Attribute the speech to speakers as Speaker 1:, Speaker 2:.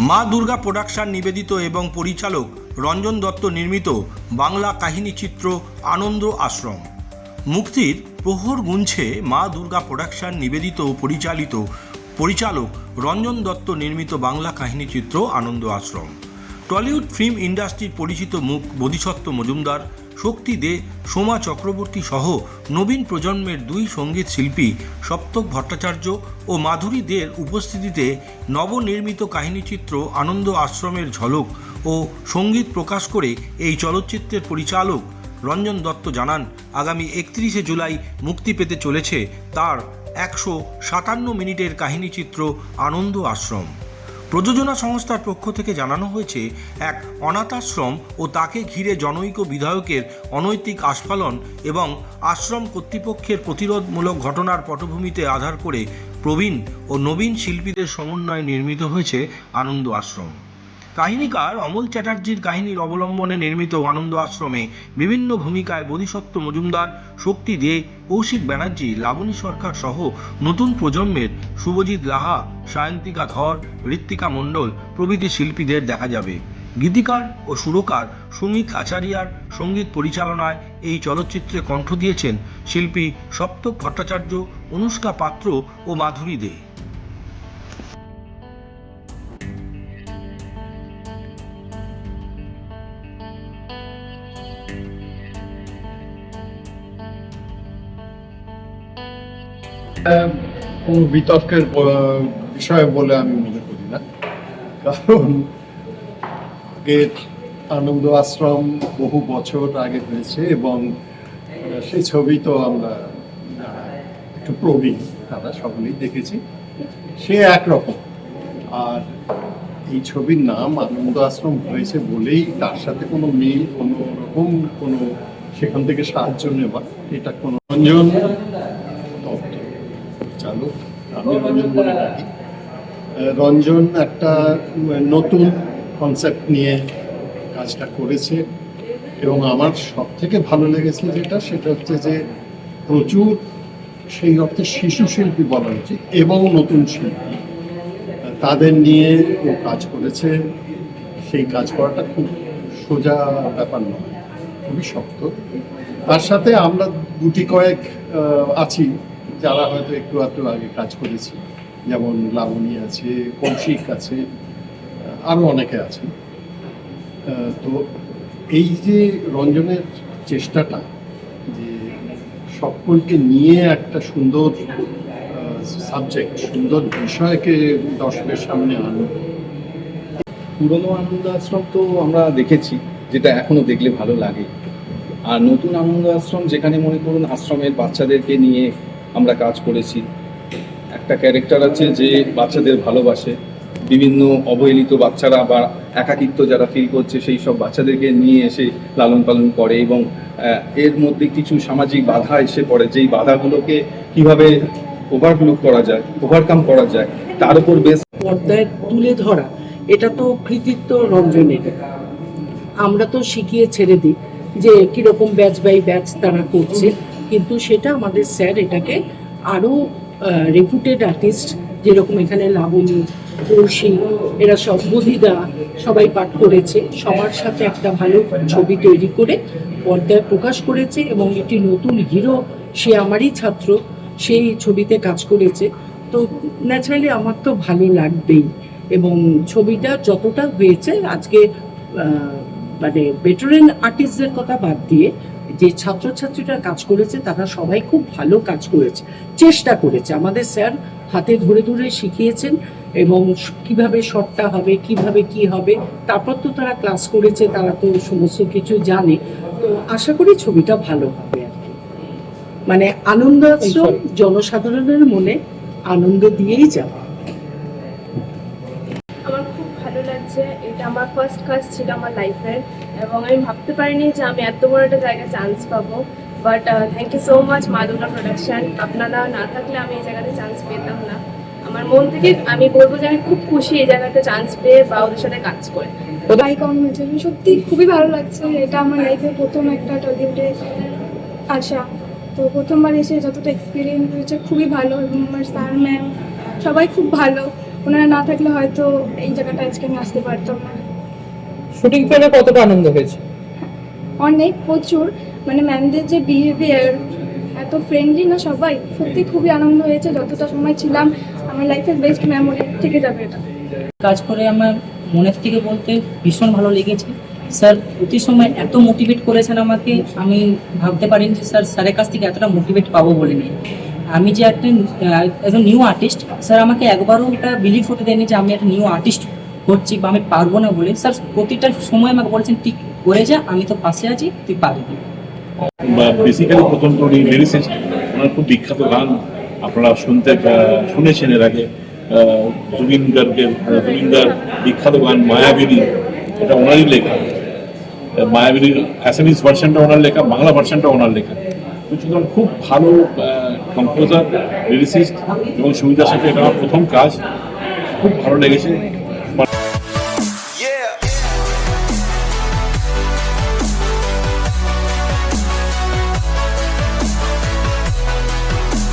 Speaker 1: মা দুর্গা প্রোডাকশন নিবেদিত এবং পরিচালক রঞ্জন দত্ত নির্মিত বাংলা কাহিনী চিত্র আনন্দ আশ্রম মুক্তির প্রহর গুনছে। মা দুর্গা প্রোডাকশন নিবেদিত ও পরিচালক রঞ্জন দত্ত নির্মিত বাংলা কাহিনী চিত্র আনন্দ আশ্রম। টলিউড ফিল্ম ইন্ডাস্ট্রির পরিচিত মুখ বোধিসত্ত্ব মজুমদার, শক্তি দে, সোমা চক্রবর্তী সহ নবীন প্রজন্মের দুই সঙ্গীত শিল্পী সপ্তক ভট্টাচার্য ও মাধুরী দের উপস্থিতিতে নবনির্মিত কাহিনীচিত্র আনন্দ আশ্রমের ঝলক ও সঙ্গীত প্রকাশ করে এই চলচ্চিত্রের পরিচালক রঞ্জন দত্ত জানান, আগামী 31শে জুলাই মুক্তি পেতে চলেছে তার 157 মিনিটের কাহিনীচিত্র আনন্দ আশ্রম। প্রযোজনা সংস্থার পক্ষ থেকে জানানো হয়েছে, এক অনাথাশ্রম ও তাকে ঘিরে জনৈক বিধায়কের অনৈতিক আস্ফালন এবং আশ্রম কর্তৃপক্ষের প্রতিরোধমূলক ঘটনার পটভূমিতে আধার করে প্রবীণ ও নবীন শিল্পীদের সমন্বয়ে নির্মিত হয়েছে আনন্দ আশ্রম। কাহিনীকার অমল চ্যাটার্জির কাহিনীর অবলম্বনে নির্মিত আনন্দ আশ্রমে বিভিন্ন ভূমিকায় বোধিসত্ত্ব মজুমদার, শক্তি দে, কৌশিক ব্যানার্জি, লাবণী সরকার সহ নতুন প্রজন্মের শুভজিৎ লাহা, সায়ন্তিকা ধর, ঋত্বিকা মণ্ডল প্রভৃতি শিল্পীদের দেখা যাবে। গীতিকার ও সুরকার সুমিত আচারিয়ার সঙ্গীত পরিচালনায় এই চলচ্চিত্রে কণ্ঠ দিয়েছেন শিল্পী সপ্তক ভট্টাচার্য, অনুষ্কা পাত্র ও মাধুরী দে।
Speaker 2: কোনো বিতর্কের বিষয় বলে আমি মনে করি না, কারণ আগের আনন্দ আশ্রম বহু বছর আগে হয়েছে এবং সেই ছবি তো আমরা একটু প্রবীণ তারা সকলেই দেখেছি, সে একরকম। আর এই ছবির নাম আনন্দ আশ্রম হয়েছে বলেই তার সাথে কোনো মিল, কোনো রকম কোনো সেখান থেকে সাহায্য নেওয়া, এটা কোনো রঞ্জন চালক, আমি রঞ্জন বলে থাকি। রঞ্জন একটা নতুন কনসেপ্ট নিয়ে কাজটা করেছে এবং আমার সব থেকে ভালো লেগেছে সেটা হচ্ছে যে প্রচুর সেই অর্থে শিশু শিল্পী বলা উচিত এবং নতুন শিল্পী তাদের নিয়ে ও কাজ করেছে। সেই কাজ করাটা খুব সোজা ব্যাপার নয়, খুবই শক্ত। তার সাথে আমরা গুটি কয়েক আছি যারা হয়তো একটু আগে কাজ করেছি, যেমন লাবণী আছে, কৌশিক আছে, আরও অনেকে আছে। তো এই যে রঞ্জনের চেষ্টাটা যে সকলকে নিয়ে একটা সুন্দর সাবজেক্ট, সুন্দর বিষয়কে দর্শকের সামনে আনো।
Speaker 3: পুরনো আনন্দ আশ্রম তো আমরা দেখেছি, যেটা এখনো দেখলে ভালো লাগে। আর নতুন আনন্দ আশ্রম যেখানে মনে করুন আশ্রমের বাচ্চাদেরকে নিয়ে আমরা কাজ করেছি। একটা ক্যারেক্টার আছে যে বাচ্চাদের ভালোবাসে, বিভিন্ন অবহেলিত বাচ্চারা বা একাকিত্ব যারা ফিল করছে সেই সব বাচ্চাদেরকে নিয়ে এসে লালন পালন করে এবং এর মধ্যে কিছু সামাজিক বাধা এসে পড়ে, যেই বাধাগুলোকে কিভাবে ওভারকাম করা যায় তার উপর বেশ
Speaker 4: পর্দায় তুলে ধরা, এটা তো কৃতিত্ব রঞ্জনের। আমরা তো শিখিয়ে ছেড়ে দিই যে কিরকম ব্যাচ বাই ব্যাচ তারা করছে, কিন্তু সেটা আমাদের স্যার এটাকে আরও রেপুটেড আর্টিস্ট, যেরকম এখানে লাবণী, কৌশিক, এরা সব বোধিদা সবাই পাঠ করেছে, সবার সাথে একটা ভালো ছবি তৈরি করে পর্দায় প্রকাশ করেছে এবং একটি নতুন হিরো, সে আমারই ছাত্র, সেই ছবিতে কাজ করেছে। তো ন্যাচারালি আমার তো ভালো লাগবেই। এবং ছবিটা যতটা হয়েছে আজকে মানে ভেটারেন আর্টিস্টদের কথা বাদ দিয়ে যে ছাত্রছাত্রীরা কাজ করেছে তারা সবাই খুব ভালো কাজ করেছে, চেষ্টা করেছে। আমাদের স্যার হাতে ধরে ধরে শিখিয়েছেন এবং কিভাবে শটটা হবে, কিভাবে কি হবে, তারপর তো তারা ক্লাস করেছে, তারা তো সমস্ত কিছু জানে। তো আশা করি ছবিটা ভালো হবে আর কি। মানে আনন্দ আশ্রম জনসাধারণের মনে আনন্দ দিয়েই যাবে।
Speaker 5: আমার খুব ভালো লাগছে, এটা আমার ফার্স্ট কাজ ছিল আমার লাইফের এবং আমি ভাবতে পারিনি যে আমি এত বড় একটা জায়গায় চান্স পাবো। But thank you so much মা দুর্গা প্রোডাকশন, আপনারা না থাকলে আমি এই জায়গাতে চান্স পেতাম না। আমার মন থেকে আমি বলবো যে আমি খুব খুশি এই জায়গাতে চান্স পেয়ে বা ওদের সাথে কাজ করে।
Speaker 6: আইকন হয়েছে, সত্যি খুবই ভালো লাগছে। এটা আমার লাইফের প্রথম একটা টলিউডে আসা, তো প্রথমবার এসে যতটা এক্সপিরিয়েন্স হয়েছে খুবই ভালো এবং আমার স্যার ম্যাম সবাই খুব ভালো। ওনারা না থাকলে হয়তো এই জায়গাটা আজকে আমি আসতে পারতাম না।
Speaker 7: শুটিং ফ্রেমে কতটা আনন্দ হয়েছে?
Speaker 6: অনেক প্রচুর, মানে ম্যামদের যে বিহেভিয়ার এত ফ্রেন্ডলি না সবাই, সত্যি খুবই আনন্দ হয়েছে। যতটা সময় ছিলাম আমার লাইফের বেস্ট মেমোরি থেকে যাবে এটা।
Speaker 8: কাজ করে আমার মনের থেকে বলতে ভীষণ ভালো লেগেছে। স্যার প্রতি সময় এত মোটিভেট করেছেন আমাকে, আমি ভাবতে পারিনি যে স্যারের কাছ থেকে এতটা মোটিভেট পাবো বলে নিয়ে। আমি যে একজন নিউ আর্টিস্ট, স্যার আমাকে একবারও ওটা বিলিভ হতে দেয়নি যে আমি একটা নিউ আর্টিস্ট হচ্ছি বা আমি পারবো না বলে। স্যার প্রতিটা সময় আমাকে বলেছেন ঠিক করে যা, আমি তো পাশে আছি, তুই পারবি।
Speaker 9: বেসিক্যালি প্রথম তো উনি লিরিসিস্ট, ওনার খুব বিখ্যাত গান আপনারা শুনেছেন এর আগে। জুবিন গার বিখ্যাত গান মায়াবিনী, এটা ওনারই লেখা। মায়াবিনীর অ্যাসামিজ ভার্সনটা ওনার লেখা, বাংলা ভার্সনটা ওনার লেখা। সুতরাং খুব ভালো কম্পোজার, লিরিসিস্ট, এবং সুবিধার সাথে এটা আমার প্রথম কাজ, খুব ভালো লেগেছে।